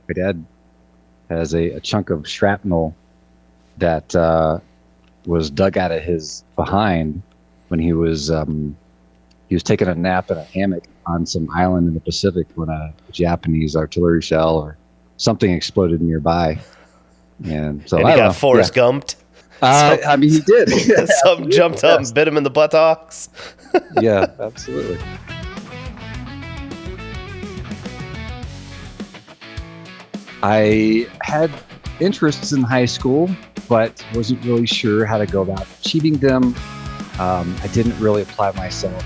my dad has a chunk of shrapnel that was dug out of his behind when he was taking a nap in a hammock on some island in the Pacific when a Japanese artillery shell or something exploded nearby. And so And he I don't got know. Yeah. Forrest Gumped. Some I mean, he did. something Absolutely. jumped up and Yes. bit him in the buttocks. Yeah, absolutely. I had interests in high school, but wasn't really sure how to go about achieving them. I didn't really apply myself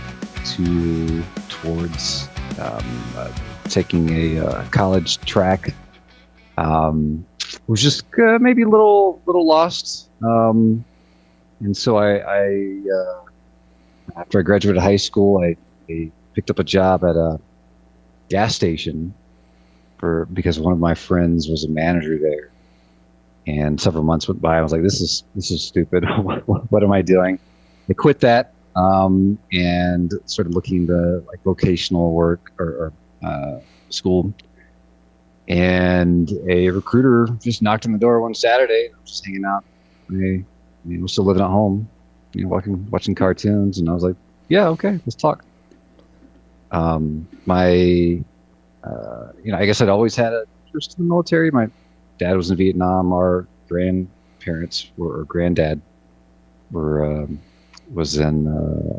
towards taking a college track. Was just maybe a little lost. And so after I graduated high school, I picked up a job at a gas station because one of my friends was a manager there. And several months went by. I was like, this is stupid. What am I doing? I quit that and started looking into like vocational work or school. And a recruiter just knocked on the door one Saturday. I was just hanging out. Still living at home, watching cartoons, and I was like, yeah, okay, let's talk. My I guess I'd always had an interest in the military. My dad was in Vietnam. Our grandparents or granddad was in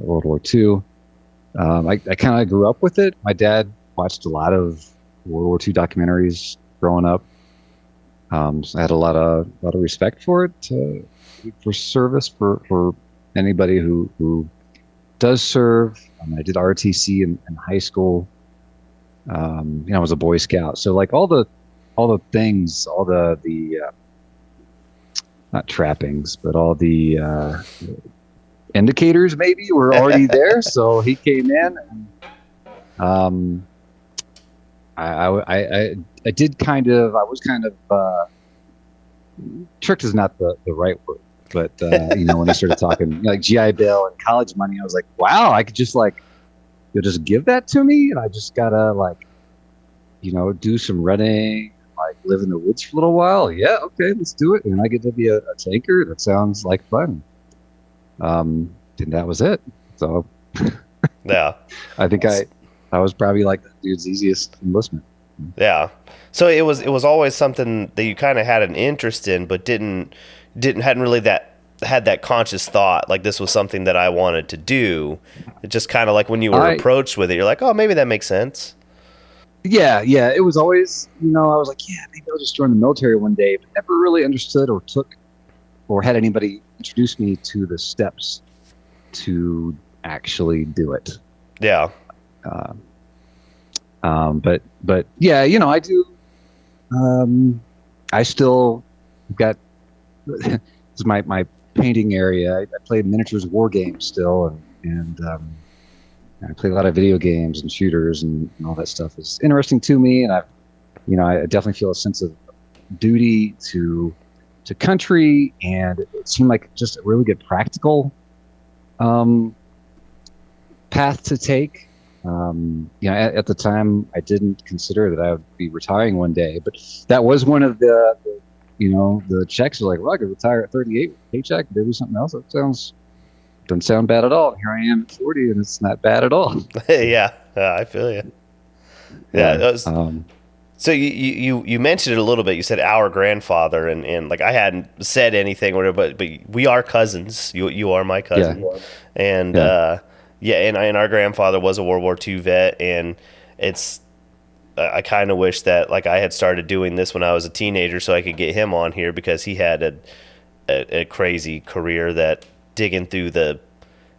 World War II. I kind of grew up with it. My dad watched a lot of World War II documentaries growing up. So I had a lot of respect for it, for service, for anybody who does serve. I did ROTC in high school. I was a Boy Scout, so like all the things, all the not trappings, but all the indicators maybe were already there. So he came in, and I did I was kind of tricked is not the right word, but when he started talking like GI Bill and college money, I was like, wow, I could just like you'll just give that to me, and I just gotta like do some running, like live in the woods for a little while. Yeah, okay, let's do it. And I get to be a tanker. That sounds like fun. And that was it. So Yeah. I think I was probably like that dude's easiest enlistment. Yeah. So it was always something that you kind of had an interest in, but hadn't really had that conscious thought like this was something that I wanted to do. It just kind of like when you were I approached with it, you're like, oh, maybe that makes sense. Yeah, it was always, I was like, yeah, maybe I'll just join the military one day, but never really understood or took or had anybody introduce me to the steps to actually do it. Yeah. Um, but yeah, I do. I still got this is my painting area. I play miniatures war games still, and I play a lot of video games and shooters and all that stuff is interesting to me. And I definitely feel a sense of duty to country, and it seemed like just a really good practical um, path to take. At the time, I didn't consider that I would be retiring one day, but that was one of the checks. Was like, well, I could retire at 38 with a paycheck, maybe something else. That doesn't sound bad at all. Here I am at 40, and it's not bad at all. Yeah. I feel you. Yeah. Yeah. So you mentioned it a little bit. You said our grandfather, and like I hadn't said anything, or whatever, but we are cousins. You are my cousin, Yeah. and Yeah. and our grandfather was a World War II vet, and it's I kind of wish that like I had started doing this when I was a teenager, so I could get him on here because he had a crazy career that digging through the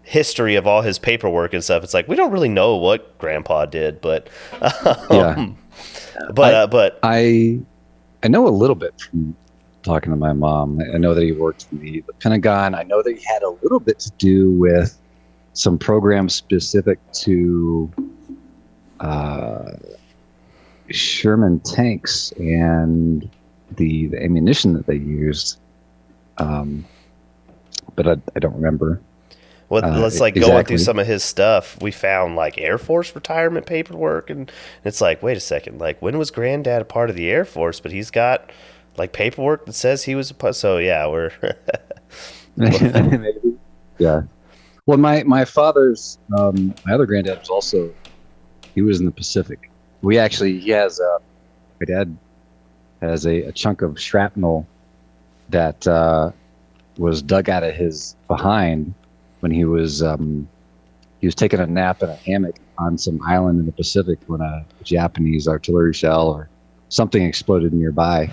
history of all his paperwork and stuff. It's like we don't really know what Grandpa did, but Yeah. um, but I I know a little bit from talking to my mom. I know that he worked for the Pentagon. I know that he had a little bit to do with some programs specific to uh, Sherman tanks and the ammunition that they used. Um, but I don't remember. Well, let's like going through Exactly. some of his stuff. We found like Air Force retirement paperwork, and it's like, wait a second, like when was Granddad a part of the Air Force? But he's got like paperwork that says he was a part. So yeah, we're Maybe. Yeah. Well, my father's my other granddad was also he was in the Pacific. We actually he has my dad has a chunk of shrapnel that was dug out of his behind when he was taking a nap in a hammock on some island in the Pacific when a Japanese artillery shell or something exploded nearby.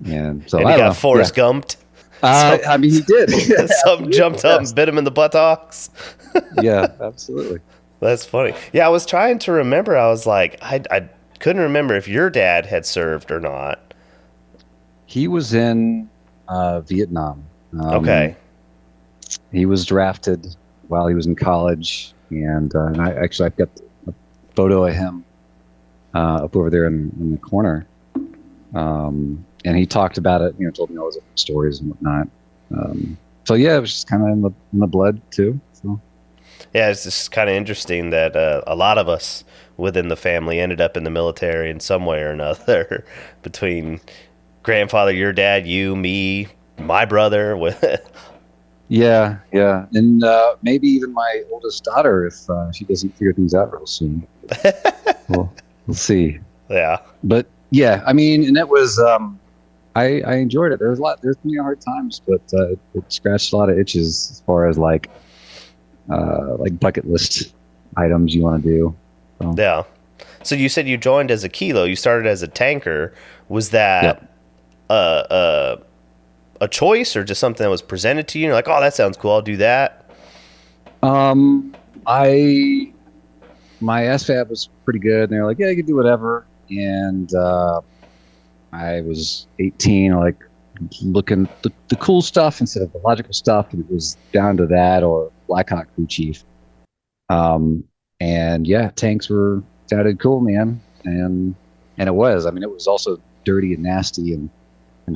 And so and he I don't got know. Yeah. Forrest Gumped. So I mean, he did. some Absolutely. jumped up and Yes. bit him in the buttocks. Yeah, absolutely. That's funny. Yeah, I was trying to remember. I was like, I couldn't remember if your dad had served or not. He was in Vietnam. Okay. He was drafted while he was in college, and I actually I've got a photo of him up over there in the corner. And he talked about it, told me all his different stories and whatnot. So yeah, it was just kind of in the blood too. So Yeah, it's just kind of interesting that a lot of us within the family ended up in the military in some way or another between grandfather, your dad, you, me, my brother. With yeah, yeah, and maybe even my oldest daughter if she doesn't figure things out real soon. Well, we'll see. yeah, But yeah, I mean, and it was I enjoyed it. There's many hard times, but it scratched a lot of itches as far as like bucket list items you want to do. So yeah. So you said you joined as a kilo. You started as a tanker. Was yep. that a a choice or just something that was presented to you? You're like, oh, that sounds cool. I'll do that. I my SFAB was pretty good, and they're like, yeah, you can do whatever. And I was 18, like looking the cool stuff instead of the logical stuff, and it was down to that or Black Hawk crew chief. Um, and yeah, tanks were sounded cool, man, and it was. I mean, it was also dirty and nasty and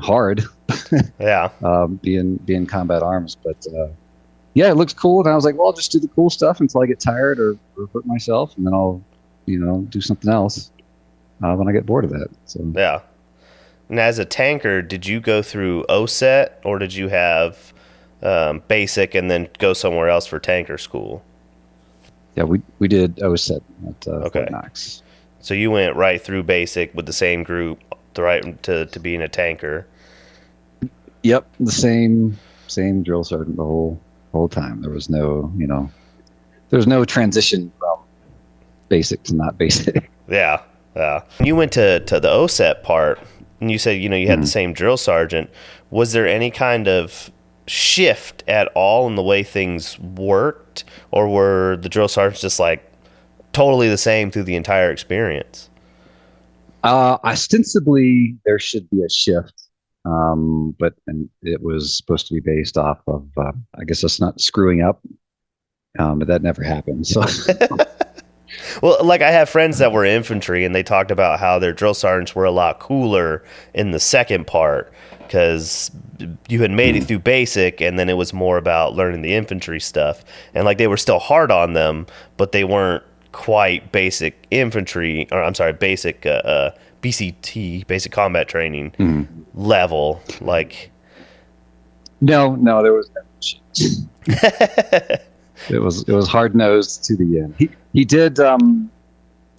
hard, Yeah, being combat arms, but. Yeah, it looks cool. And I was like, well, I'll just do the cool stuff until I get tired or hurt myself, and then I'll, do something else when I get bored of that. So, yeah. And as a tanker, did you go through OSET or did you have basic and then go somewhere else for tanker school? yeah, we did OSET at Fort Okay. Knox. So you went right through basic with the same group, right to being a tanker. Yep, the same drill sergeant the whole time. There was no transition from basic to not basic. Yeah, yeah. You went to the OSET part, and you said you had the Mhm. same drill sergeant. Was there any kind of shift at all in the way things worked, or were the drill sergeants just like totally the same through the entire experience? Ostensibly, there should be a shift, but and it was supposed to be based off of, I guess, us not screwing up, but that never happened. So, Well, like I have friends that were infantry, and they talked about how their drill sergeants were a lot cooler in the second part because you had made it mm, through basic, and then it was more about learning the infantry stuff. And like they were still hard on them, but they weren't quite basic infantry, or I'm sorry, basic BCT, basic combat training mm. level. Like, No, there was no shift. It was hard nosed to the end. He did.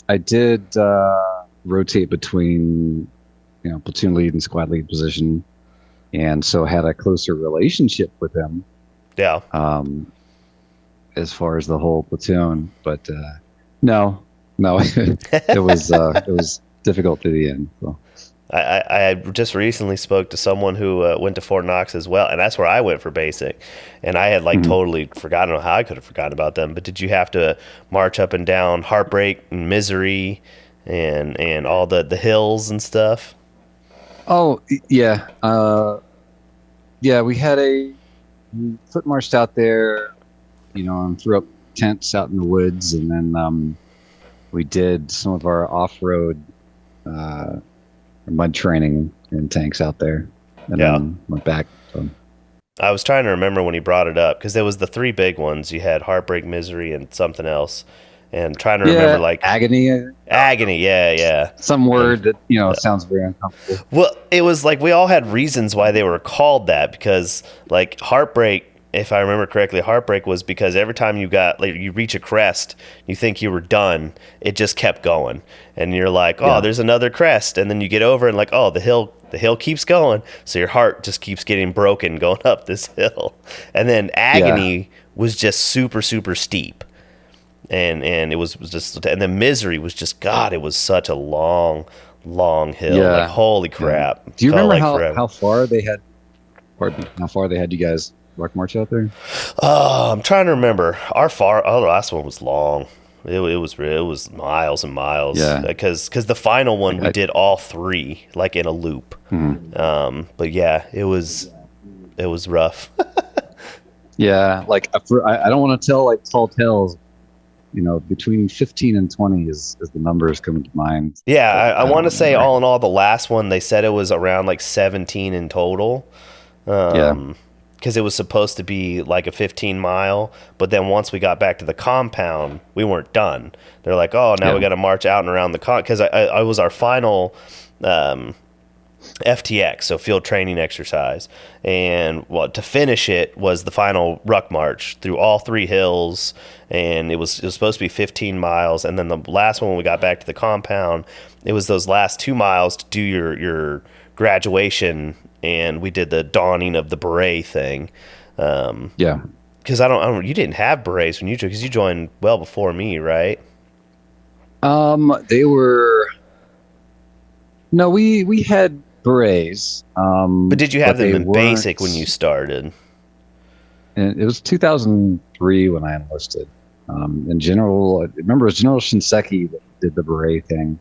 I did rotate between platoon lead and squad lead position, and so had a closer relationship with him yeah. um, as far as the whole platoon. But no, it was difficult to the end. So. I just recently spoke to someone who went to Fort Knox as well, and that's where I went for basic. And I had like Mhm. totally forgotten. I don't know how I could have forgotten about them. But did you have to march up and down Heartbreak and Misery and all the hills and stuff? Oh yeah, yeah. We foot marched out there, and threw up tents out in the woods, and then we did some of our off road uh, mud training in tanks out there, and Yeah. then went back. So. I was trying to remember when he brought it up because there was the three big ones. You had Heartbreak, Misery, and something else. And trying to remember Yeah, like agony. Agony. Yeah, yeah. Some And word that sounds very uncomfortable. well, it was like we all had reasons why they were called that because like Heartbreak, if I remember correctly, Heartbreak was because every time you got like you reach a crest, you think you were done, it just kept going, and you're like, oh, Yeah, there's another crest, and then you get over and like, oh, the hill keeps going, so your heart just keeps getting broken going up this hill, and then yeah, Agony was just super super steep, and it was just, and then Misery was just, God, it was such a long hill, like yeah, holy yeah. crap, Do you felt remember like how forever. how far they had? Pardon me. How far they had you guys rock march out there? I'm trying to remember. The last one was long. It was miles and miles Yeah, because the final one like we did all three like in a loop. mhm. But yeah, it was rough. Yeah, like I don't want to tell like tall tales. Between 15 and 20 is the numbers coming to mind. Yeah, But I I want don't to say remember. all in all, the last one they said it was around like 17 in total. Yeah, Because it was supposed to be like a 15 mile, but then once we got back to the compound, we weren't done. They're like, oh, now yeah, we got to march out and around the because I was our final um, FTX, so field training exercise, and well, to finish it was the final ruck march through all three hills, and it was supposed to be 15 miles, and then the last one when we got back to the compound, it was those last 2 miles to do your graduation, and we did the donning of the beret thing. yeah. Because I don't, you didn't have berets when you joined, because you joined well before me, right? They were no, we had berets, But did you have but them they in basic when you weren't. started? And it was 2003 when I enlisted. In general, I remember it was General Shinseki that did the beret thing,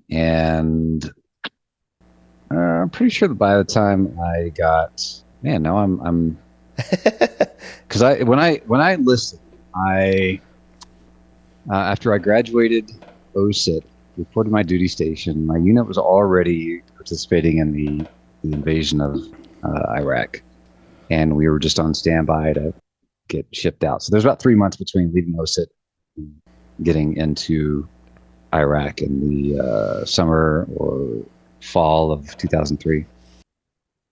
and I'm pretty sure that by the time I got, man, now I'm because when I enlisted, I after I graduated OSIT, reported my duty station. My unit was already participating in the invasion of Iraq, and we were just on standby to get shipped out. So there's about 3 months between leaving OSIT and getting into Iraq in the summer or fall of 2003,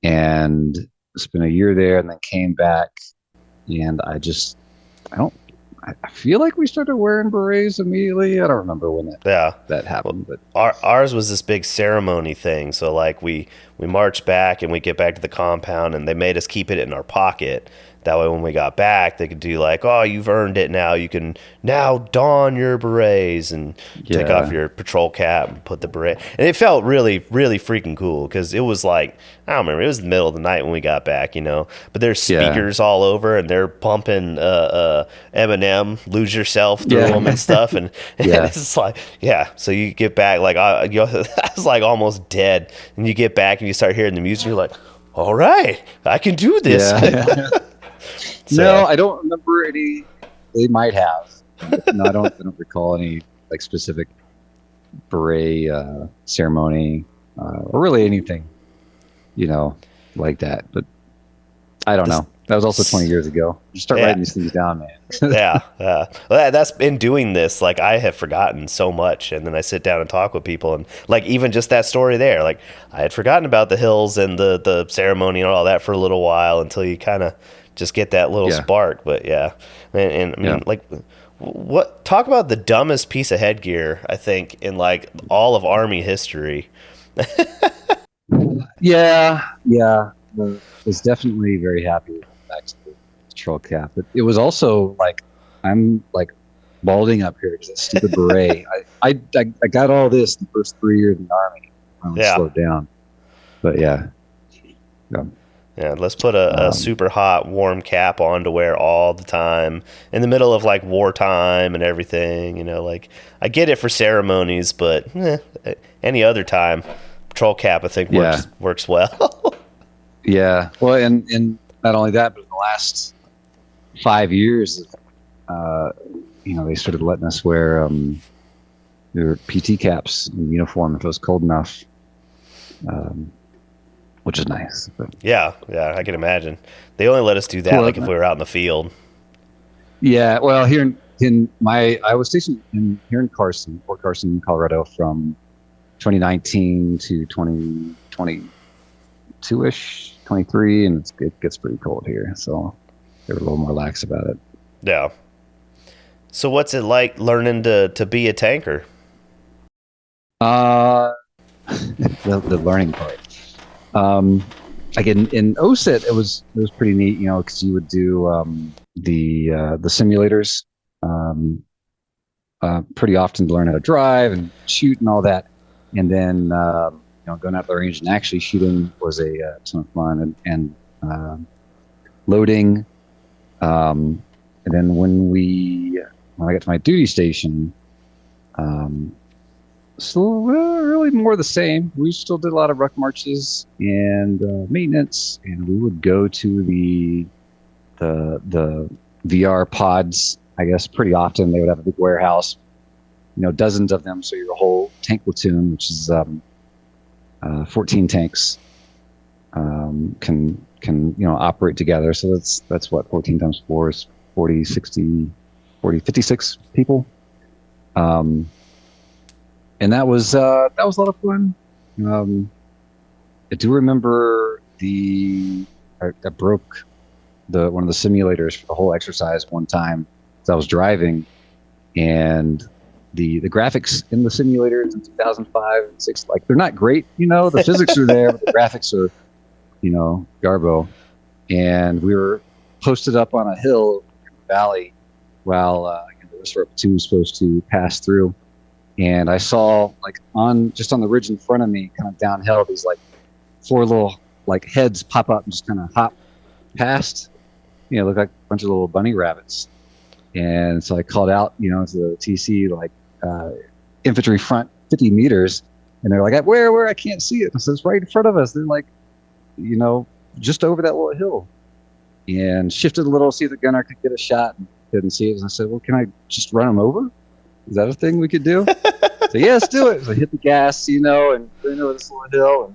and spent a year there, and then came back. And I don't, I feel like we started wearing berets immediately. I don't remember when Yeah. that Well, happened, but ours was this big ceremony thing. So like we marched back and we get back to the compound and they made us keep it in our pocket. That way when we got back, they could do like, oh, you've earned it now. You can now don your berets and take off yeah, your patrol cap and put the beret. And it felt really, really freaking cool because it was like, I don't remember, it was the middle of the night when we got back, you know. But there's yeah, speakers all over and they're pumping Eminem, Lose Yourself through them and yeah, stuff. And, and yeah, it's like, yeah. So you get back, like, I was like almost dead. And you get back and you start hearing the music. And you're like, all right, I can do this. yeah. No, So, I don't remember any. They might have, but no, I don't recall any like specific beret ceremony or really anything, you know, like that. But I don't this, know. That was also 20 years ago. Just start yeah. writing these things down, man. Yeah, yeah. Well, that's in doing this. Like I have forgotten so much, and then I sit down and talk with people, and like even just that story there, like I had forgotten about the hills and the ceremony and all that for a little while until you kind of just get that little Yeah, spark. But yeah, and I yeah, mean, like, what talk about the dumbest piece of headgear I think in like all of Army history. yeah. Was definitely very happy with back to the troll cap. But it was also like I'm like balding up here because that stupid beret. I got all this in the first 3 years in the army. I finally Yeah, slowed down. But yeah. yeah, let's put a Um, super hot warm cap on to wear all the time in the middle of like wartime and everything. You know, like I get it for ceremonies, but any other time, patrol cap I think yeah, works well. yeah. Well, and not only that, but in the last 5 years, uh, they started letting us wear their PT caps in uniform if it was cold enough. Um, which is nice. But Yeah, yeah, I can imagine. They only let us do that cool. like if we were out in the field. Yeah, well, here in my I was stationed here in Carson, Fort Carson, Colorado, from 2019 to 2022-ish, 23, and it gets pretty cold here, so they're a little more lax about it. Yeah. So what's it like learning to be a tanker? Uh, the learning part. Um, like in OSIT, it was pretty neat, because you would do the simulators um, pretty often to learn how to drive and shoot and all that, and then going out the range and actually shooting was a ton of fun, and loading. And then when I got to my duty station, still really more the same. We still did a lot of ruck marches and maintenance, and we would go to the VR pods. I guess pretty often they would have a big warehouse, dozens of them. So your whole tank platoon, which is 14 tanks, can operate together. So that's what 14 times 4 is 40, 60, 40, 56 people. And that was a lot of fun. I do remember I broke one of the simulators for the whole exercise one time as I was driving, and the graphics in the simulators in 2005 and 6, like, they're not great. The physics are there, but the graphics are garbo. And we were posted up on a hill in the valley while the rest of our platoon was supposed to pass through. And I saw, like, just on the ridge in front of me, kind of downhill, these like 4 little like heads pop up and just kind of hop past. Look like a bunch of little bunny rabbits. And so I called out, to the TC, like, infantry front 50 meters, and they're like, where? I can't see it. I said, it's right in front of us. They're like, just over that little hill, and shifted a little, see if the gunner could get a shot, and couldn't see it. And I said, well, can I just run them over? Is that a thing we could do? So yeah, let's do it. So I hit the gas, and ran over this little hill,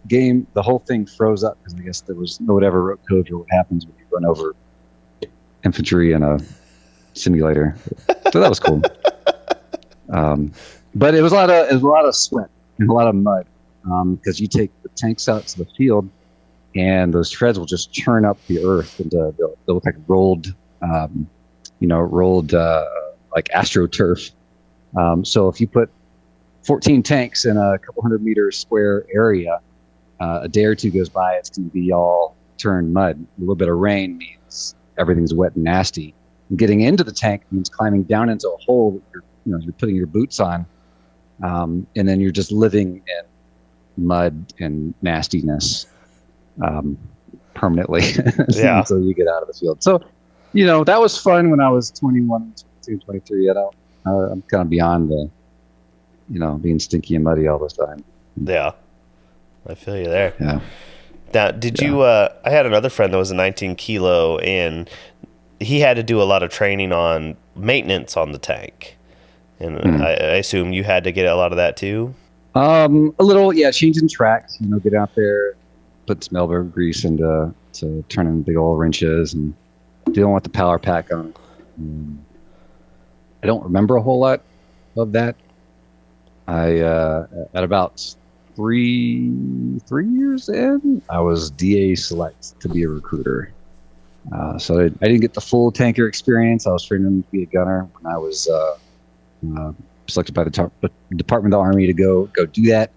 and the whole thing froze up because I guess there was no whatever rote code for what happens when you run over infantry in a simulator. So that was cool. But it was a lot of sweat and a lot of mud, because you take the tanks out to the field, and those treads will just churn up the earth, and they'll look like rolled like astroturf. So if you put 14 tanks in a couple 100-meter square area, a day or two goes by, it's going to be all turned mud. A little bit of rain means everything's wet and nasty. And getting into the tank means climbing down into a hole that you're putting your boots on, and then you're just living in mud and nastiness permanently until you get out of the field. So, that was fun when I was 21, 22, 23. I'm kind of beyond the, being stinky and muddy all the time. Yeah, I feel you there. Yeah. Now, did you? I had another friend that was a 19 kilo, and he had to do a lot of training on maintenance on the tank. And I assume you had to get a lot of that too. A little, yeah. Changing tracks, get out there, put some elbow grease into to turning big old wrenches, and dealing with the power pack on. I don't remember a whole lot of that. I at about three years in, I was DA select to be a recruiter. So I didn't get the full tanker experience. I was training to be a gunner when I was selected by the Department of the Army to go do that.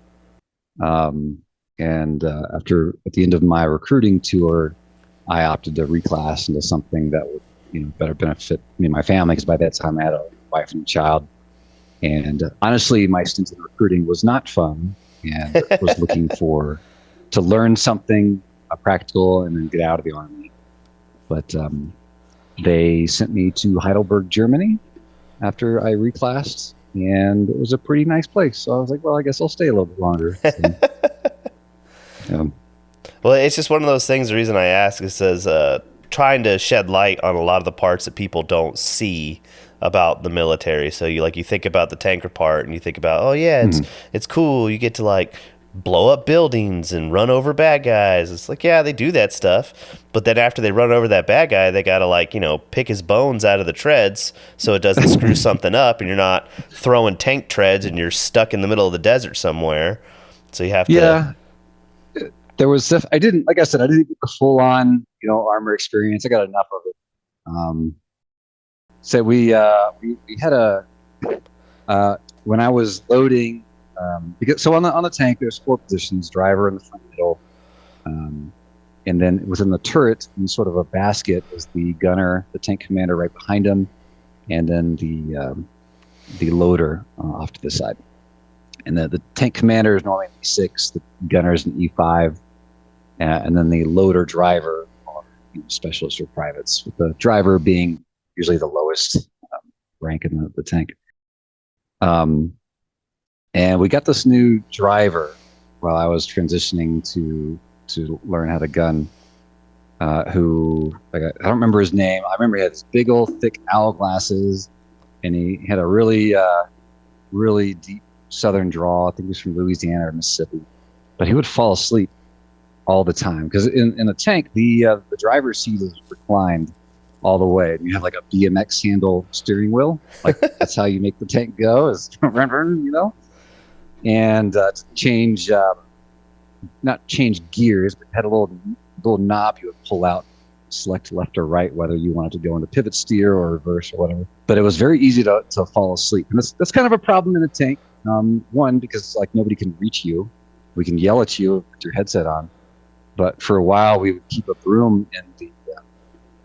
And at the end of my recruiting tour, I opted to reclass into something that would better benefit me and my family, because by that time I had a wife and a child. And honestly, my stint in recruiting was not fun, and was looking to learn something practical and then get out of the Army. But they sent me to Heidelberg, Germany after I reclassed, and it was a pretty nice place. So I was like, well, I guess I'll stay a little bit longer. So, Well, it's just one of those things. The reason I ask is trying to shed light on a lot of the parts that people don't see about the military. So you think about the tanker part, and you think about, oh yeah, it's cool. You get to blow up buildings and run over bad guys. It's like, yeah, they do that stuff. But then after they run over that bad guy, they got to, like, pick his bones out of the treads so it doesn't screw something up and you're not throwing tank treads and you're stuck in the middle of the desert somewhere. So you have to. Yeah, there was stuff I didn't, like I said, I didn't get the full on, armor experience. I got enough of it. So we had when I was loading, because on the tank there's 4 positions: driver in the front, middle, and then within the turret in sort of a basket is the gunner, the tank commander right behind him, and then the loader off to the side. And the tank commander is normally an E6, the gunner is an E5, and then the loader driver are specialists or privates, with the driver being usually the lowest rank in the tank. And we got this new driver while I was transitioning to learn how to gun, who, I don't remember his name. I remember he had these big old thick owl glasses, and he had a really deep southern drawl. I think he was from Louisiana or Mississippi, but he would fall asleep all the time because in a tank the driver's seat is reclined all the way, and you have like a BMX handle steering wheel. Like that's how you make the tank go, is and change not change gears, but had a little knob you would pull out, select left or right, whether you wanted to go into pivot steer or reverse or whatever. But it was very easy to fall asleep, and that's kind of a problem in a tank. One, because like nobody can reach you. We can yell at you with your headset on, but for a while we would keep a broom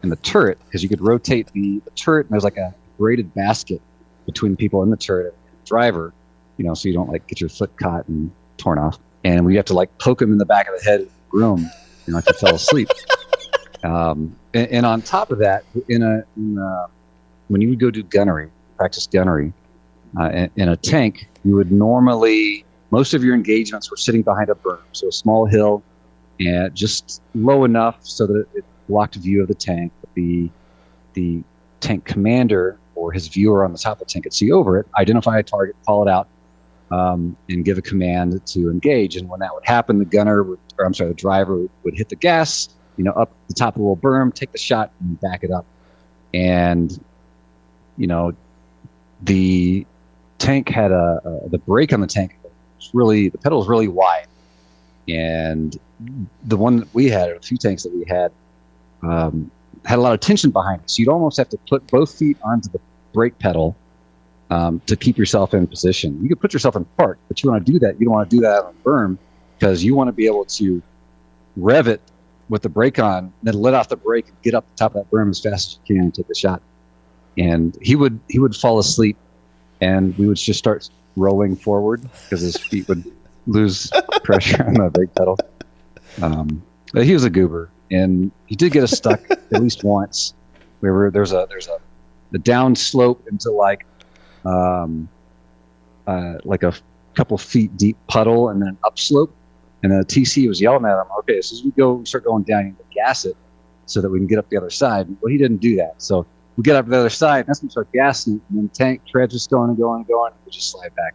in the turret, because you could rotate the turret, and there's like a braided basket between people in the turret and the driver, so you don't like get your foot caught and torn off. And we have to like poke him in the back of the head with the broom, if he fell asleep. And on top of that, when you would go do gunnery, practice gunnery, in a tank, you would normally, most of your engagements were sitting behind a berm, so a small hill, and just low enough so that it blocked view of the tank. But the tank commander or his viewer on the top of the tank could see over it, identify a target, call it out, and give a command to engage. And when that would happen, the driver would hit the gas, up the top of the little berm, take the shot, and back it up. And the tank had the brake on the tank the pedal was really wide, and the one that we had, or a few tanks that we had a lot of tension behind it, so you'd almost have to put both feet onto the brake pedal to keep yourself in position. You could put yourself in park, but you want to do that. You don't want to do that on the berm, because you want to be able to rev it with the brake on, then let off the brake and get up the top of that berm as fast as you can and take the shot. And he would fall asleep, and we would just start rolling forward because his feet would lose pressure on the brake pedal. But he was a goober, and he did get us stuck at least once. There's a down slope into like a couple feet deep puddle, and then an upslope. And the TC was yelling at him, okay, so as we start going down, you need to gas it so that we can get up the other side. Well, he didn't do that. So we get up to the other side, and that's when we start gassing it, and then the tank treads just going and going and going, and we just slide back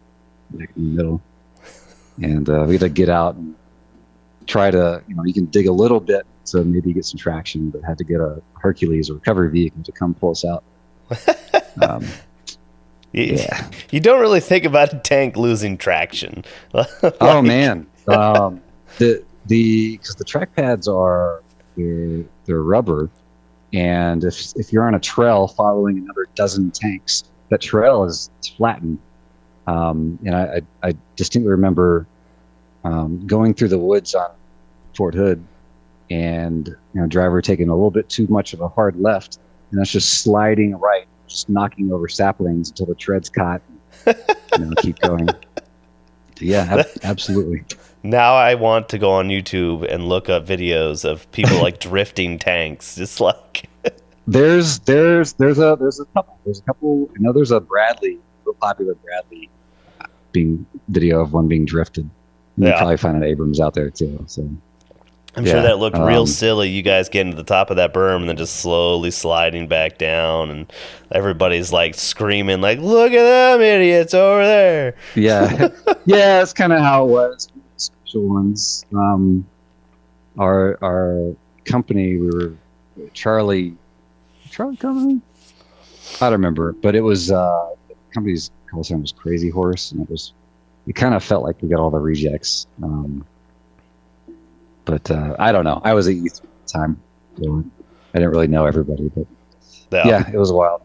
in the middle. And we had to get out and try to, you can dig a little bit to maybe get some traction, but had to get a Hercules or recovery vehicle to come pull us out. Yeah. You don't really think about a tank losing traction. Oh man. Because the track pads they're rubber, and if you're on a trail following another dozen tanks, that trail is flattened. And I distinctly remember going through the woods on Fort Hood, and driver taking a little bit too much of a hard left, and that's just sliding right, just knocking over saplings until the tread's caught. And, keep going. Yeah, absolutely. Now I want to go on YouTube and look up videos of people like drifting tanks, just like. There's a couple. There's a Bradley, real popular Bradley, video of one being drifted. You can probably find an Abrams out there too. So I'm sure that looked real silly. You guys getting to the top of that berm and then just slowly sliding back down, and everybody's like screaming, like, "Look at them idiots over there!" Yeah, yeah, that's kind of how it was. actual ones. Our company, we were Charlie Company. I don't remember, but it was the company's call sign was Crazy Horse, and it kind of felt like we got all the rejects. But I don't know. I was at youth at the time, so I didn't really know everybody, but yeah, it was wild.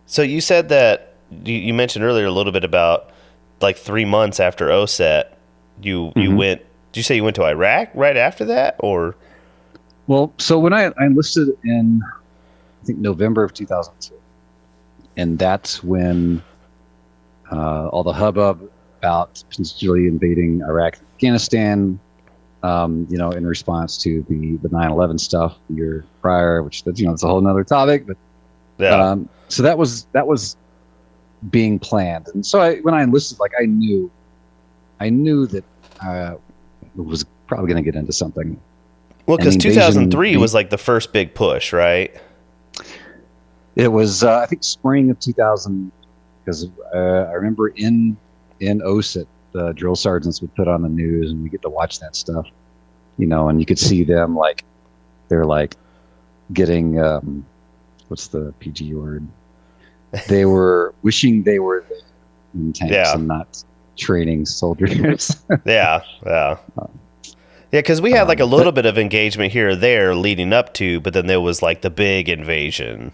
So you said that you mentioned earlier a little bit about like 3 months after OSET, you went. Did you say you went to Iraq right after that, or? Well, so when I enlisted in, I think November of 2002, and that's when all the hubbub about potentially invading Iraq, Afghanistan, in response to the 9/11 stuff the year prior, which that's a whole nother topic. But Yeah. so that was being planned, and so when I enlisted, like I knew that I was probably going to get into something. Well, And the because invasion 2003 was like the first big push, right? It was I think spring of 2000, because I remember in OSIT the drill sergeants would put on the news, and we get to watch that stuff, and you could see them like they're like getting what's the PG word? They were wishing they were there in tanks and not training soldiers. Yeah. Yeah, because we had like a little bit of engagement here or there leading up to, but then there was like the big invasion.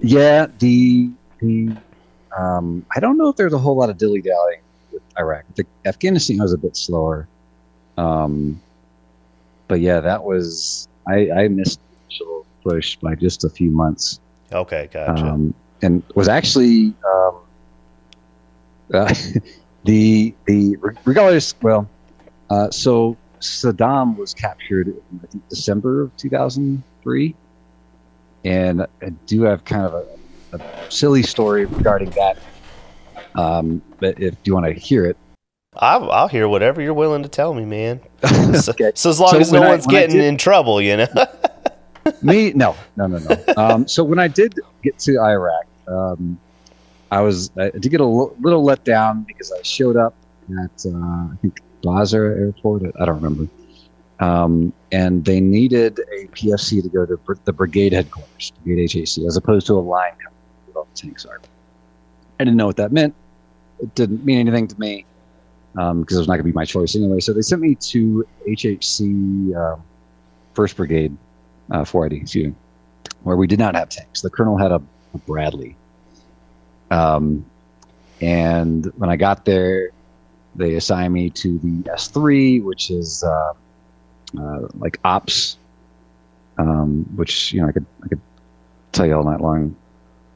Yeah, the I don't know if there's a whole lot of dilly dallying with Iraq. Afghanistan was a bit slower, but yeah, that was I missed the initial push by just a few months. Okay, gotcha. And was actually the regardless. Well, so Saddam was captured in, I think, December of 2003, and I do have kind of a silly story regarding that. But if you want to hear it, I'll hear whatever you're willing to tell me, man. okay. So as long as no one's getting in trouble, Me, no. So when I did get to Iraq, I did get a little let down because I showed up at I think Basra Airport. I don't remember. And they needed a PFC to go to the brigade headquarters, brigade HAC, as opposed to a line company where all the tanks are. I didn't know what that meant. It didn't mean anything to me because it was not going to be my choice anyway. So they sent me to HHC 1st Brigade, 4ID, excuse me, where we did not have tanks. The colonel had a Bradley. And when I got there, they assigned me to the S3, which is like ops, which I could tell you all night long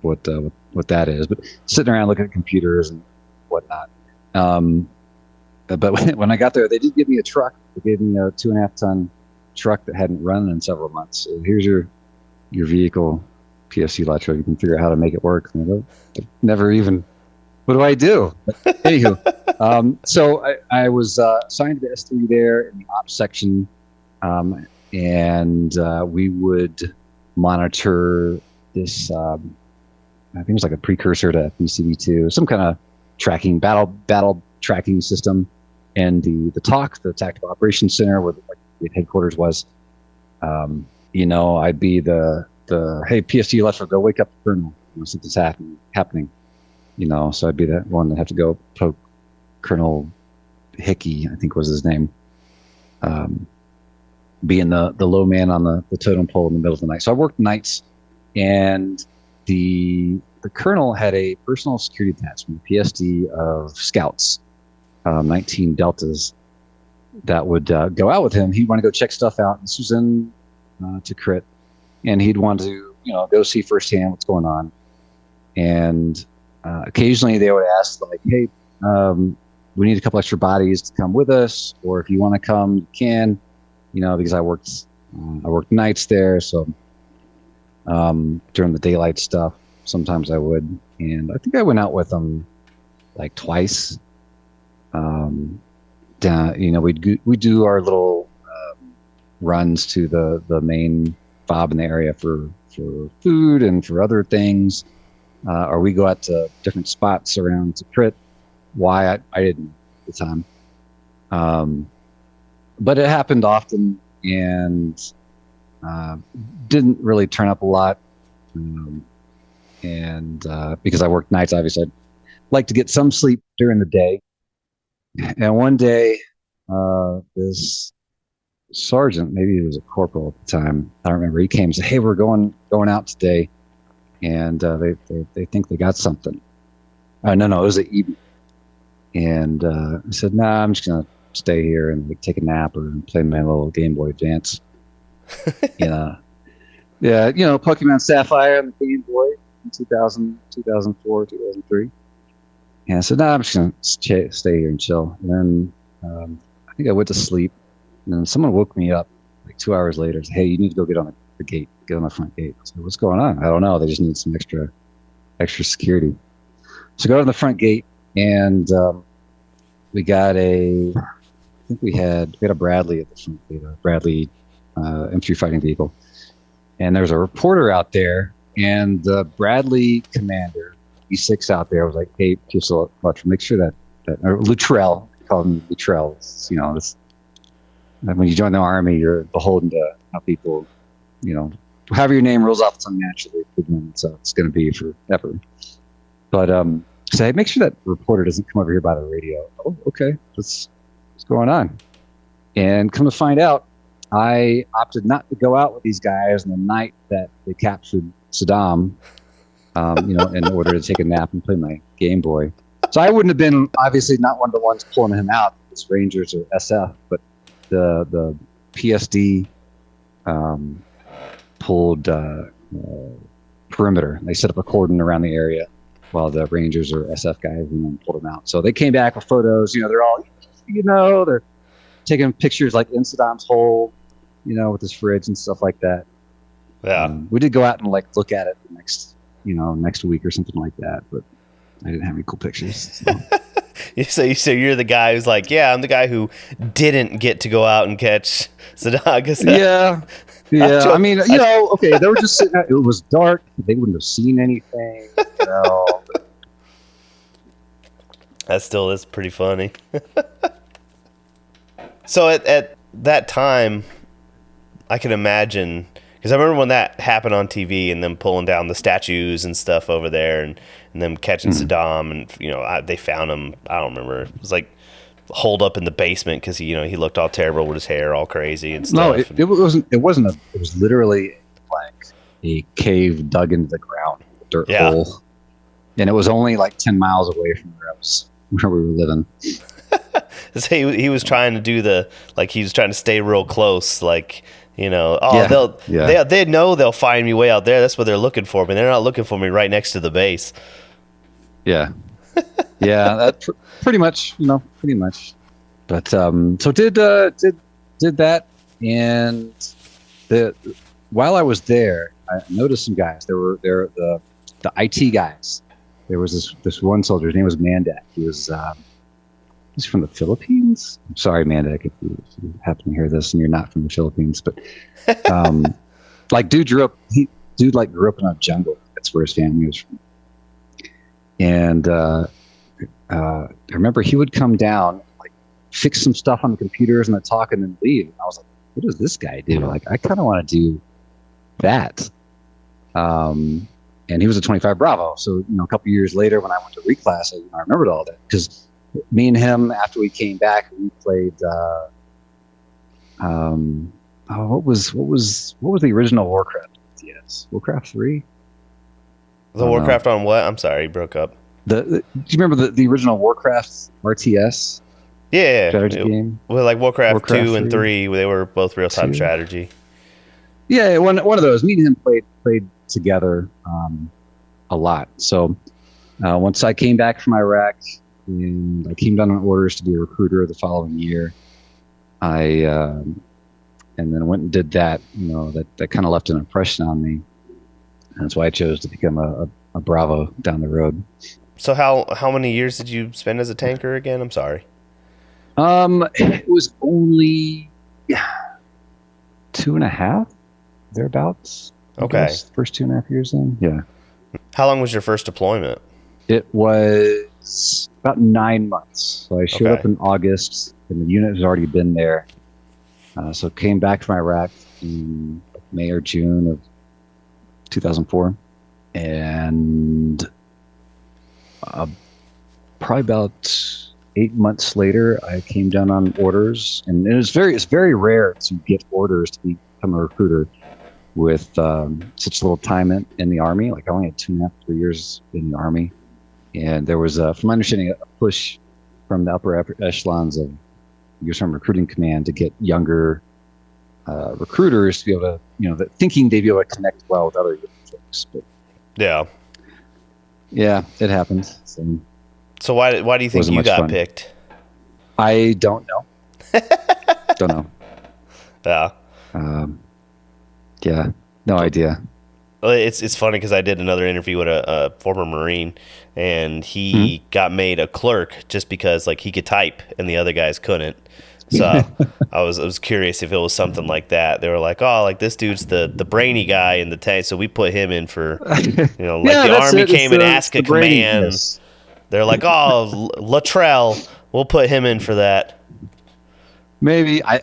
what that is. But sitting around looking at computers and whatnot. But when I got there, they did give me a truck. They gave me a 2.5 ton truck that hadn't run in several months. So here's your vehicle, PFC Luttrell. You can figure out how to make it work. Never even. What do I do? But anywho, so I was assigned to the S3 there in the ops section, and we would monitor this. I think it was like a precursor to FPCV2, some kind of tracking battle tracking system, and the Tactical Operations Center, where the headquarters was. I'd be the hey, PFC Luttrell, go wake up the colonel. Something's happening. So I'd be that one that have to go poke Colonel Hickey, I think was his name, being the low man on the totem pole in the middle of the night. So I worked nights, and the colonel had a personal security detachment, PSD of scouts, 19 Deltas, that would go out with him. He'd want to go check stuff out. This was in Tikrit, and he'd want to go see firsthand what's going on. And occasionally they would ask, like, hey, we need a couple extra bodies to come with us, or if you want to come, you can, because I worked nights there. So during the daylight stuff, sometimes I would, and I think I went out with them like twice. We'd do our little runs to the main fob in the area for food and for other things. Or we go out to different spots around Tikrit. Why I didn't at the time. Um, but it happened often and uh, didn't really turn up a lot. Um, and because I worked nights, obviously, I'd like to get some sleep during the day. And one day, this sergeant, maybe he was a corporal at the time, I don't remember. He came and said, "Hey, we're going out today, and they think they got something." No, it was the evening. And I said, "Nah, I'm just gonna stay here and like, take a nap or play my little Game Boy Advance." Yeah, yeah, Pokemon Sapphire on the Game Boy in 2000, 2004, 2003. And I said, "Nah, I'm just gonna stay here and chill." And then I think I went to sleep, and then someone woke me up like 2 hours later. Said, "Hey, you need to go get on the gate, get on the front gate." I said, "What's going on?" "I don't know. They just need some extra security." So go to the front gate, and we got I think we had a Bradley at the front gate, a Bradley infantry fighting vehicle, and there was a reporter out there, and the Bradley commander, E6 out there, was like, "Hey, just so much, make sure that Luttrell, call him Luttrell, this when you join the army, you're beholden to how people, however your name rolls off the tongue naturally, so it's going to be forever." But say, make sure that reporter doesn't come over here by the radio. "Oh, okay. What's going on?" And come to find out, I opted not to go out with these guys on the night that they captured Saddam, in order to take a nap and play my Game Boy. So I wouldn't have been, obviously, not one of the ones pulling him out. It's Rangers or SF, but the PSD pulled perimeter. They set up a cordon around the area while the Rangers or SF guys pulled them out. So they came back with photos. They're all, they're taking pictures like in Saddam's hole, with his fridge and stuff like that. Yeah. We did go out and like look at it next week or something like that, but I didn't have any cool pictures. So you're the guy who's like, yeah, I'm the guy who didn't get to go out and catch Saddam. Yeah. I mean, okay, they were just sitting out. It was dark. They wouldn't have seen anything. That's pretty funny. So at that time, I can imagine, because I remember when that happened on TV and them pulling down the statues and stuff over there and them catching Saddam and, they found him. I don't remember. It was like holed up in the basement because he looked all terrible with his hair all crazy and stuff. No, it wasn't. It was literally like a cave dug into the ground, a dirt hole, and it was only like 10 miles away from where we were living. So he was trying to do he was trying to stay real close, like. They know they'll find me way out there. That's what they're looking for me. They're not looking for me right next to the base. Yeah, yeah, that pretty much. But so did that, and while I was there, I noticed some guys. There were the IT guys. There was this one soldier. His name was Mandak. He's from the Philippines. I'm sorry, Mandak, if you happen to hear this and you're not from the Philippines, but dude grew up in a jungle. That's where his family was from. And I remember he would come down, like fix some stuff on the computers and then talk and then leave. And I was like, what does this guy do? Like, I kind of want to do that. And he was a 25 Bravo. So, a couple years later when I went to reclass, I remembered all that because me and him, after we came back, we played. What was the original Warcraft? Yes, Warcraft 3. The Warcraft on what? I'm sorry, broke up. Do you remember the original Warcraft RTS? Yeah, strategy game. Well, like Warcraft 2 and 3, they were both real time strategy. Yeah, one of those. Me and him played together a lot. So once I came back from Iraq. And I came down on orders to be a recruiter the following year. And then went and did that. That kind of left an impression on me. And that's why I chose to become a Bravo down the road. So how many years did you spend as a tanker again? I'm sorry. It was only 2.5, thereabouts. Okay. First 2.5 years in. Yeah. How long was your first deployment? It was about 9 months. So I showed Okay. up in August, and the unit has already been there. So came back from Iraq in May or June of 2004, and uh, probably about 8 months later, I came down on orders, and it's very rare to get orders to become a recruiter with such little time in the army. Like I only had 2.5, 3 years in the army, and there was, from my understanding, a push from the upper echelons of U.S. Army Recruiting Command to get younger recruiters to be able to, thinking they'd be able to connect well with other folks. But Yeah. yeah, it happened. So So why do you think wasn't you much got fun. picked? I don't know. Don't know. Yeah. Um, yeah, no idea. Well, it's funny because I did another interview with a former Marine, and Mhm. he got made a clerk just because like he could type and the other guys couldn't. So I was curious if it was something like that. They were like, oh, like this dude's the brainy guy in the tank, so we put him in for, like Yeah, the that's Army it. came and It's asked a the brainy. command. Yes. They're like, oh, Luttrell, we'll put him in for that. Maybe I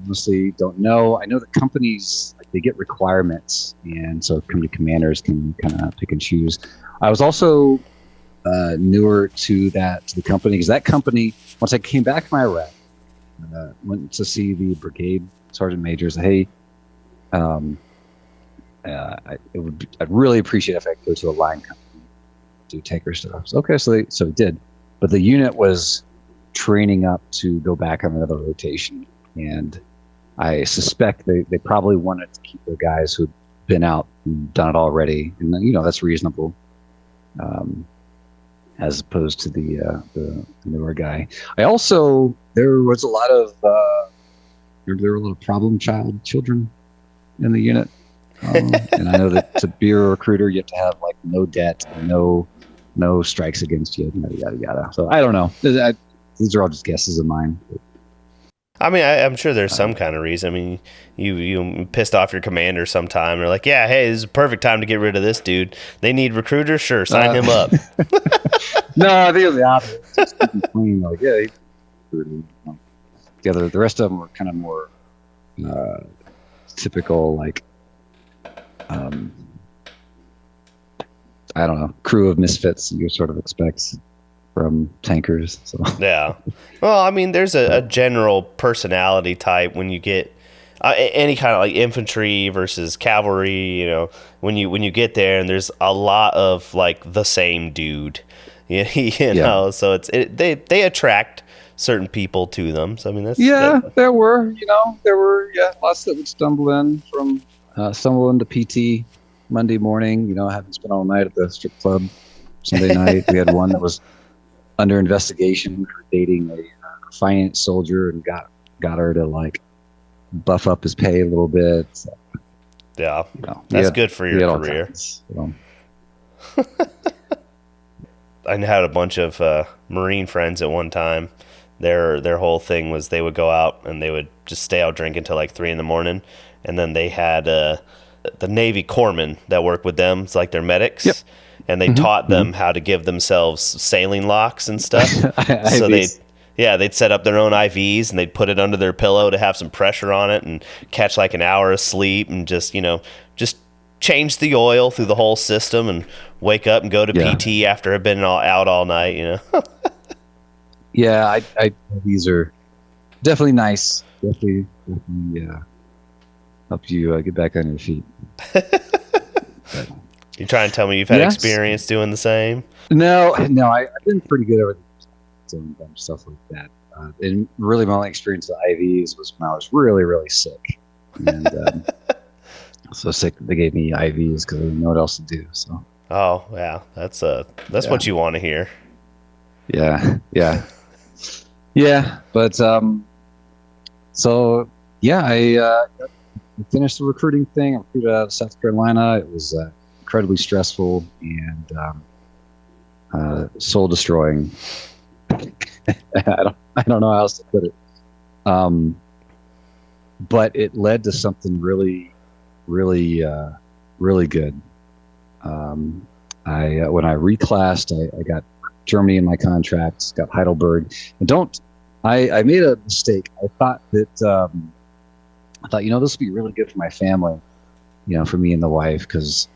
honestly don't know. I know that companies, like, they get requirements, and so company commanders can kind of pick and choose. I was also newer to the company, because that company, once I came back from Iraq, went to see the brigade sergeant major. Said, hey, um, I'd really appreciate if I could go to a line company, do tanker stuff. So, okay, so it did, but the unit was training up to go back on another rotation, and I suspect they probably wanted to keep their guys who'd been out and done it already, and that's reasonable, um, as opposed to the newer guy. I also there was a lot of there were a lot of problem children in the unit, and I know that to be a recruiter, you have to have like no debt, no strikes against you, yada yada yada. So I don't know. These are all just guesses of mine. I mean, I'm sure there's Uh, some kind of reason. I mean, you pissed off your commander sometime. They're like, yeah, hey, this is a perfect time to get rid of this dude. They need recruiters. Sure, sign him up. no, I think it was the opposite. Just keep them clean. Like, yeah, the rest of them were kind of more uh, typical, like, um, I don't know, crew of misfits you sort of expect from tankers. So, Yeah. Well, I mean, there's a but general personality type when you get any kind of like infantry versus cavalry. When you get there, and there's a lot of like the same dude. yeah, So they attract certain people to them. So I mean, that's that. yeah, there were lots that would stumble into PT Monday morning. Having spent all night at the strip club Sunday night. We had one that was under investigation for dating a finance soldier, and got her to like buff up his pay a little bit. So, Yeah, we that's had good for we your had all career. kinds. I had a bunch of Marine friends at one time. Their whole thing was they would go out and they would just stay out drinking till like 3 a.m, and then they had the Navy corpsmen that worked with them. It's like their Yep. medics, and they Mm-hmm. taught them how to give themselves sailing locks and stuff. So IVs. they'd set up their own IVs and they'd put it under their pillow to have some pressure on it and catch like an hour of sleep and just change the oil through the whole system and wake up and go to Yeah. PT after I've been out all night. Yeah. These are definitely nice. Definitely help you get back on your feet. But, You trying to tell me you've had yes. experience doing the same? No. I've been pretty good over the years doing dumb stuff like that. And really, my only experience with IVs was when I was really, really sick, and so sick that they gave me IVs because I didn't know what else to do. So Oh yeah, that's yeah, what you want to hear. yeah. Yeah, but so yeah, I finished the recruiting thing. I recruited out of South Carolina. It was incredibly stressful and soul destroying. I don't know how else to put it. But it led to something really, really, really good. Um, when I reclassed, I got Germany in my contract, got Heidelberg. And I made a mistake. I thought, this would be really good for my family, for me and the wife, because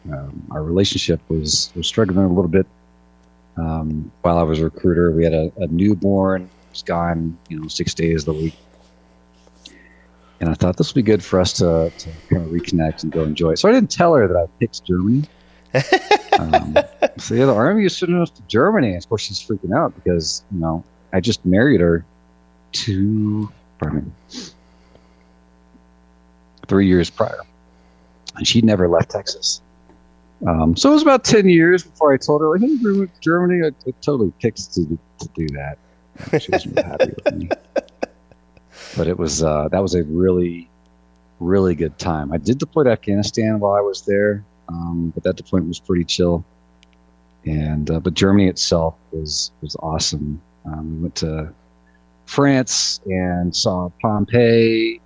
our relationship was struggling a little bit while I was a recruiter. We had a newborn, was gone, 6 days of the week. And I thought this would be good for us to kind of reconnect and go enjoy it. So I didn't tell her that I picked Germany. So the Army is sending us to Germany. And of course, she's freaking out because, I just married her 3 years prior. And she'd never left Texas. So it was about 10 years before I told her, like, hey, we went to Germany. I totally picked to do that. She wasn't really happy with me. But that was a really, really good time. I did deploy to Afghanistan while I was there, but that deployment was pretty chill. And but Germany itself was awesome. We went to France and saw Pompeii.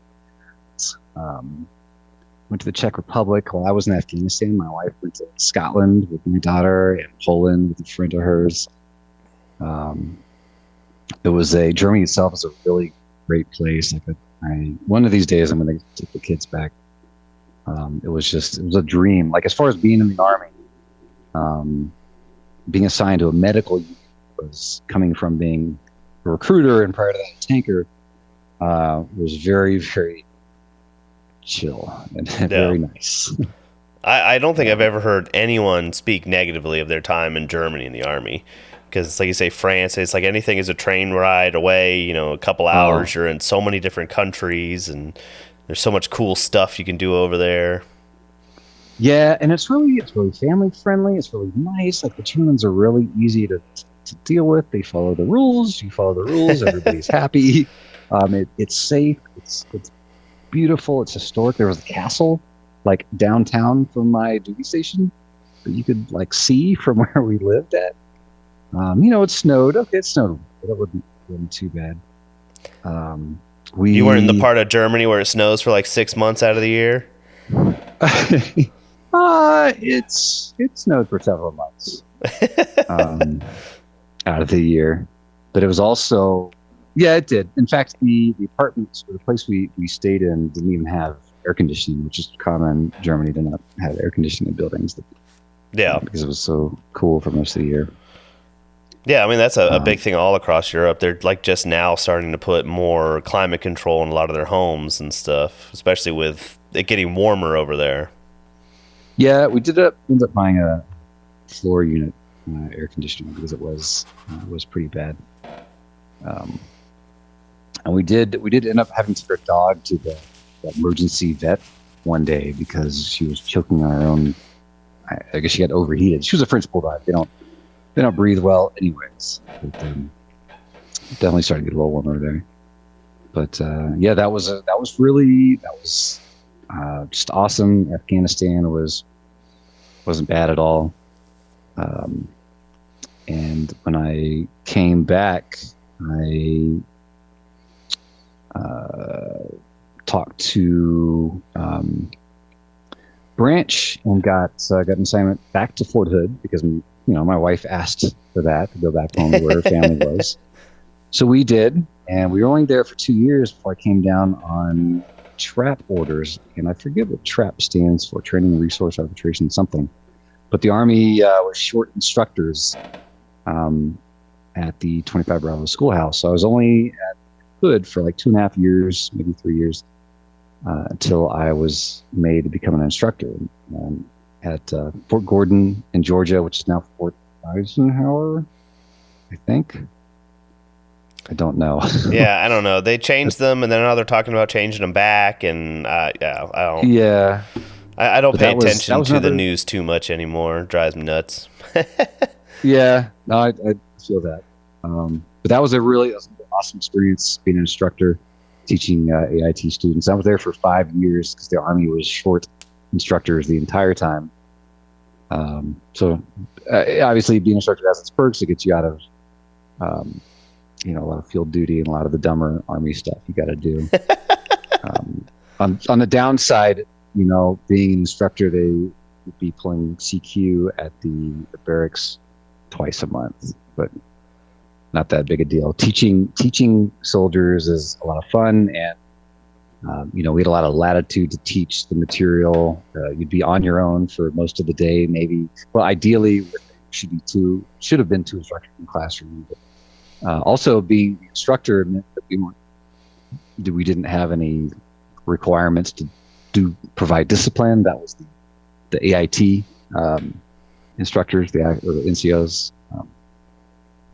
Went to the Czech Republic while I was in Afghanistan. My wife went to Scotland with my daughter and Poland with a friend of hers. Germany itself is a really great place. One of these days I'm going to take the kids back. It was a dream. Like, as far as being in the Army, being assigned to a medical unit was, coming from being a recruiter and prior to that a tanker, was very, very chill and very nice. I don't think I've ever heard anyone speak negatively of their time in Germany in the Army. Because, like you say, France, it's like anything is a train ride away, a couple hours. You're in so many different countries, and there's so much cool stuff you can do over there. Yeah, and it's really family friendly. It's really nice. Like, the Germans are really easy to deal with. They follow the rules. You follow the rules. Everybody's happy. It's safe. It's beautiful. It's historic. There was a castle, like, downtown from my duty station that you could, like, see from where we lived at. It snowed. Okay, it snowed, but it wasn't too bad. You weren't in the part of Germany where it snows for like 6 months out of the year? It snowed for several months out of the year, but it was also, yeah, it did. In fact, the apartments, or the place we stayed in, didn't even have air conditioning, which is common. Germany did not have air conditioning in buildings. Because it was so cool for most of the year. Yeah, I mean, that's a big thing all across Europe. They're, like, just now starting to put more climate control in a lot of their homes and stuff, especially with it getting warmer over there. Yeah, we end up buying a floor unit air conditioning because it was pretty bad. And we did end up having to take our dog to the emergency vet one day because she was choking on her own. I guess she got overheated. She was a French bulldog. They don't breathe well anyways. But, definitely starting to get a little warmer there. But yeah, that was just awesome. Afghanistan wasn't bad at all. And when I came back, I talked to Branch and got an assignment back to Fort Hood because my wife asked for that, to go back home to where her family was. So we did, and we were only there for 2 years before I came down on TRAP orders, and I forget what TRAP stands for, Training Resource Arbitration something. But the Army was short instructors at the 25 Bravo schoolhouse. So I was only at Hood for like 2.5 years, maybe 3 years, until I was made to become an instructor at Fort Gordon in Georgia, which is now Fort Eisenhower, I think. I don't know. Yeah, I don't know. They changed them, and then now they're talking about changing them back, and I don't. Yeah, I don't pay attention to the news too much anymore. It drives me nuts. Yeah, no, I feel that. But that was an awesome experience being an instructor, teaching AIT students. I was there for 5 years because the Army was short instructors the entire time. So obviously, being an instructor has its perks. It gets you out of a lot of field duty and a lot of the dumber Army stuff you got to do. On the downside, being an instructor, would be pulling CQ at the barracks twice a month, but not that big a deal. Teaching soldiers is a lot of fun, and we had a lot of latitude to teach the material. You'd be on your own for most of the day, maybe. Well, ideally, should have been two instructors in the classroom. But, also, being the instructor meant that we didn't have any requirements to provide discipline. That was the AIT instructors, the NCOs.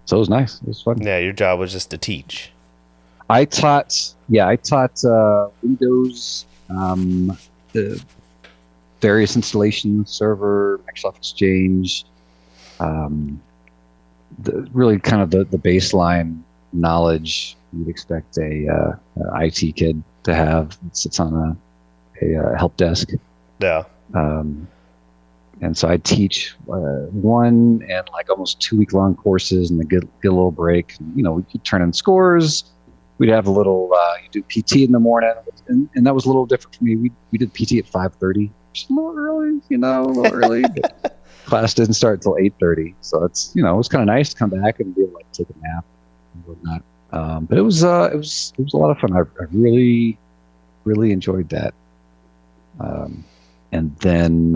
So it was nice. It was fun. Yeah, your job was just to teach. I taught Windows, various installations, server, Microsoft Exchange, really kind of the baseline knowledge you'd expect a IT kid to have. It sits on a help desk. Yeah. And so I teach 1 and like almost 2 week long courses, and then get a little break. We could turn in scores. We'd have a little, you do PT in the morning, and that was a little different for me. We did PT at 5:30, which is a little early, a little early. But class didn't start until 8:30, so it's it was kind of nice to come back and be able to take a nap and whatnot. But it was a lot of fun. I really, really enjoyed that. And then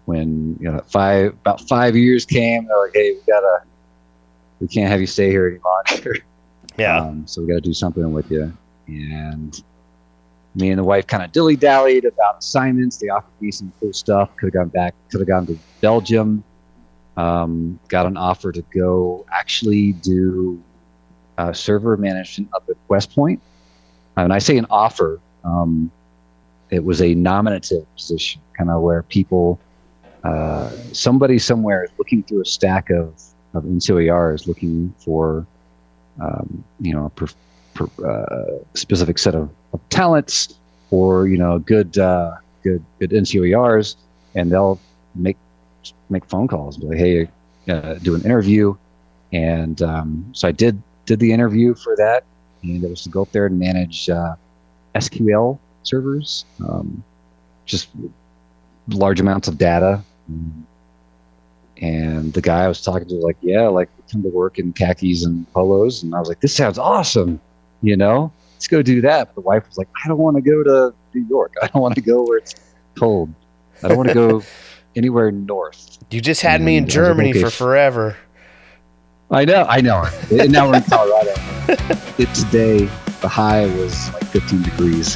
when about 5 years came, they're like, "Hey, we can't have you stay here any longer." Yeah. So we got to do something with you. And me and the wife kind of dilly-dallied about assignments. They offered me some cool stuff. Could have gone to Belgium. Got an offer to go actually do server management up at West Point. And I say an offer. It was a nominative position, kind of where people, somebody somewhere is looking through a stack of NCOERs looking for specific set of talents, or good NCOERs, and they'll make phone calls and be like, "Hey, do an interview." And so I did the interview for that, and it was to go up there and manage SQL servers, just large amounts of data. And the guy I was talking to was like, "Yeah, like come to work in khakis and polos." And I was like, "This sounds awesome, let's go do that." But the wife was like, "I don't want to go to New York. I don't want to go where it's cold. I don't want to go anywhere north." You just had me in Germany for forever. I know. And now we're in Colorado. Today, the high was like 15 degrees.